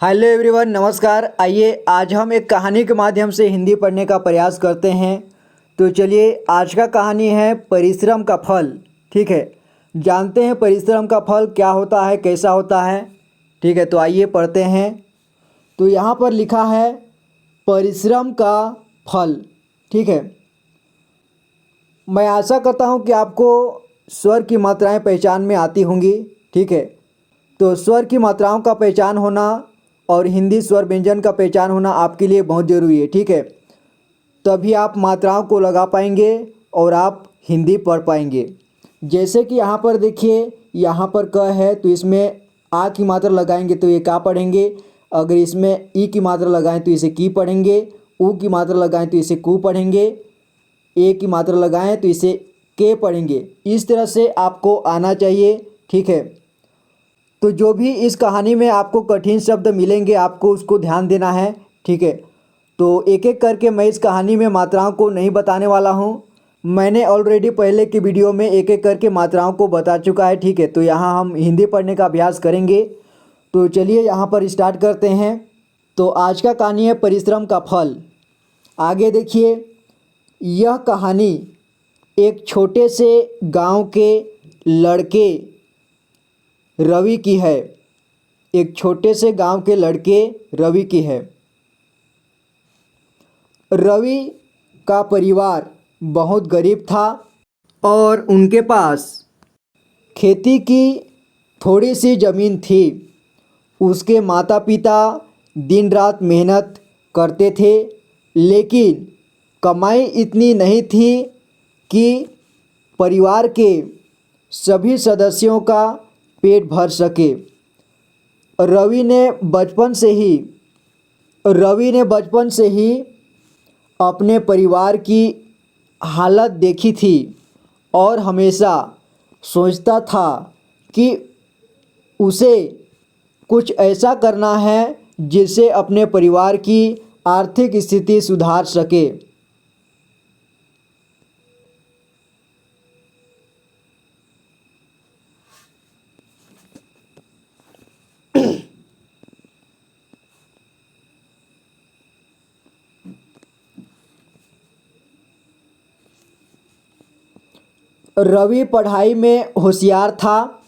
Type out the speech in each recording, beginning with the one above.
Hello everyone, नमस्कार। आइए आज हम एक कहानी के माध्यम से हिंदी पढ़ने का प्रयास करते हैं। तो चलिए, आज का कहानी है परिश्रम का फल। ठीक है, जानते हैं परिश्रम का फल क्या होता है, कैसा होता है। ठीक है, तो आइए पढ़ते हैं। तो यहाँ पर लिखा है परिश्रम का फल। ठीक है, मैं आशा करता हूँ कि आपको स्वर की मात्राएं पहचान में आती होंगी। ठीक है, तो स्वर की मात्राओं का पहचान होना और हिंदी स्वर व्यंजन का पहचान होना आपके लिए बहुत ज़रूरी है। ठीक है, तभी आप मात्राओं को लगा पाएंगे और आप हिंदी पढ़ पाएंगे। जैसे कि यहाँ पर देखिए, यहाँ पर क है तो इसमें आ की मात्रा लगाएंगे तो ये का पढ़ेंगे। अगर इसमें ई की मात्रा लगाएं तो इसे की पढ़ेंगे। ऊ की मात्रा लगाएं तो इसे कू पढ़ेंगे। ए की मात्रा लगाएं तो इसे के पढ़ेंगे। इस तरह से आपको आना चाहिए। ठीक है, तो जो भी इस कहानी में आपको कठिन शब्द मिलेंगे आपको उसको ध्यान देना है। ठीक है, तो एक एक करके मैं इस कहानी में मात्राओं को नहीं बताने वाला हूँ। मैंने ऑलरेडी पहले की वीडियो में एक एक करके मात्राओं को बता चुका है। ठीक है, तो यहाँ हम हिंदी पढ़ने का अभ्यास करेंगे। तो चलिए यहाँ पर स्टार्ट करते हैं। तो आज का कहानी है परिश्रम का फल। आगे देखिए, यह कहानी एक छोटे से गांव के लड़के रवि की है। एक छोटे से गांव के लड़के रवि की है। रवि का परिवार बहुत गरीब था और उनके पास खेती की थोड़ी सी ज़मीन थी। उसके माता पिता दिन रात मेहनत करते थे, लेकिन कमाई इतनी नहीं थी कि परिवार के सभी सदस्यों का पेट भर सके। रवि ने बचपन से ही अपने परिवार की हालत देखी थी और हमेशा सोचता था कि उसे कुछ ऐसा करना है जिससे अपने परिवार की आर्थिक स्थिति सुधार सके। रवि पढ़ाई में होशियार था।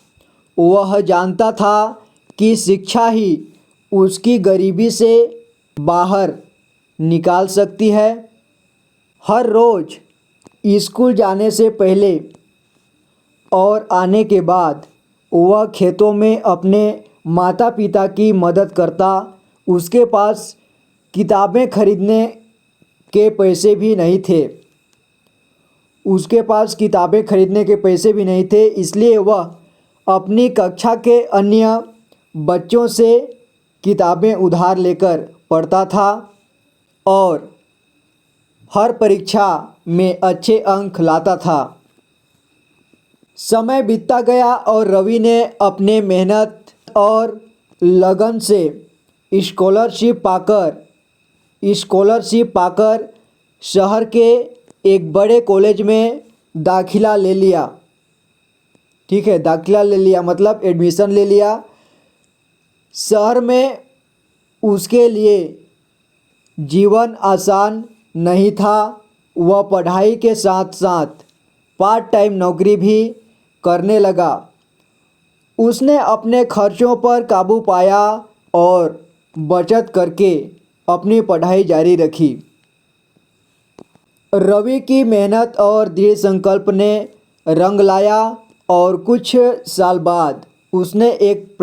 वह जानता था कि शिक्षा ही उसकी गरीबी से बाहर निकाल सकती है। हर रोज़ स्कूल जाने से पहले और आने के बाद वह खेतों में अपने माता पिता की मदद करता। उसके पास किताबें खरीदने के पैसे भी नहीं थे। इसलिए वह अपनी कक्षा के अन्य बच्चों से किताबें उधार लेकर पढ़ता था और हर परीक्षा में अच्छे अंक लाता था। समय बीतता गया और रवि ने अपने मेहनत और लगन से स्कॉलरशिप पाकर शहर के एक बड़े कॉलेज में दाखिला ले लिया। ठीक है, दाखिला ले लिया मतलब एडमिशन ले लिया। शहर में उसके लिए जीवन आसान नहीं था। वह पढ़ाई के साथ साथ पार्ट टाइम नौकरी भी करने लगा। उसने अपने खर्चों पर काबू पाया और बचत करके अपनी पढ़ाई जारी रखी। रवि की मेहनत और दृढ़ संकल्प ने रंग लाया और कुछ साल बाद उसने एक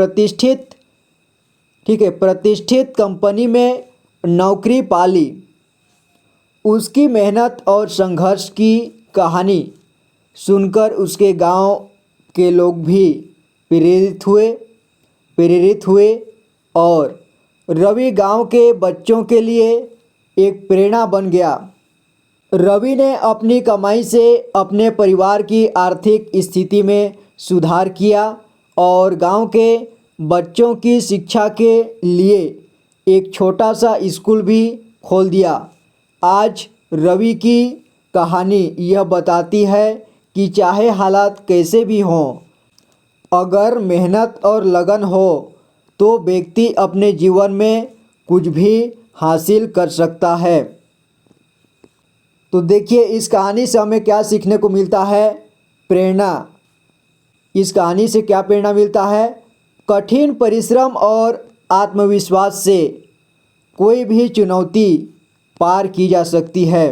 प्रतिष्ठित कंपनी में नौकरी पा ली। उसकी मेहनत और संघर्ष की कहानी सुनकर उसके गांव के लोग भी प्रेरित हुए और रवि गांव के बच्चों के लिए एक प्रेरणा बन गया। रवि ने अपनी कमाई से अपने परिवार की आर्थिक स्थिति में सुधार किया और गांव के बच्चों की शिक्षा के लिए एक छोटा सा स्कूल भी खोल दिया। आज रवि की कहानी यह बताती है कि चाहे हालात कैसे भी हों, अगर मेहनत और लगन हो तो व्यक्ति अपने जीवन में कुछ भी हासिल कर सकता है। तो देखिए इस कहानी से हमें क्या सीखने को मिलता है, प्रेरणा। इस कहानी से क्या प्रेरणा मिलता है, कठिन परिश्रम और आत्मविश्वास से कोई भी चुनौती पार की जा सकती है।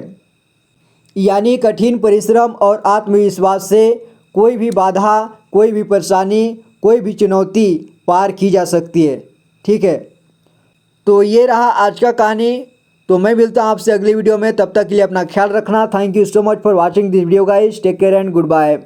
यानी कठिन परिश्रम और आत्मविश्वास से कोई भी बाधा, कोई भी परेशानी, कोई भी चुनौती पार की जा सकती है। ठीक है, तो ये रहा आज का कहानी। तो मैं मिलता हूँ आपसे अगली वीडियो में, तब तक के लिए अपना ख्याल रखना। Thank you so much for watching this video guys, take care and good bye.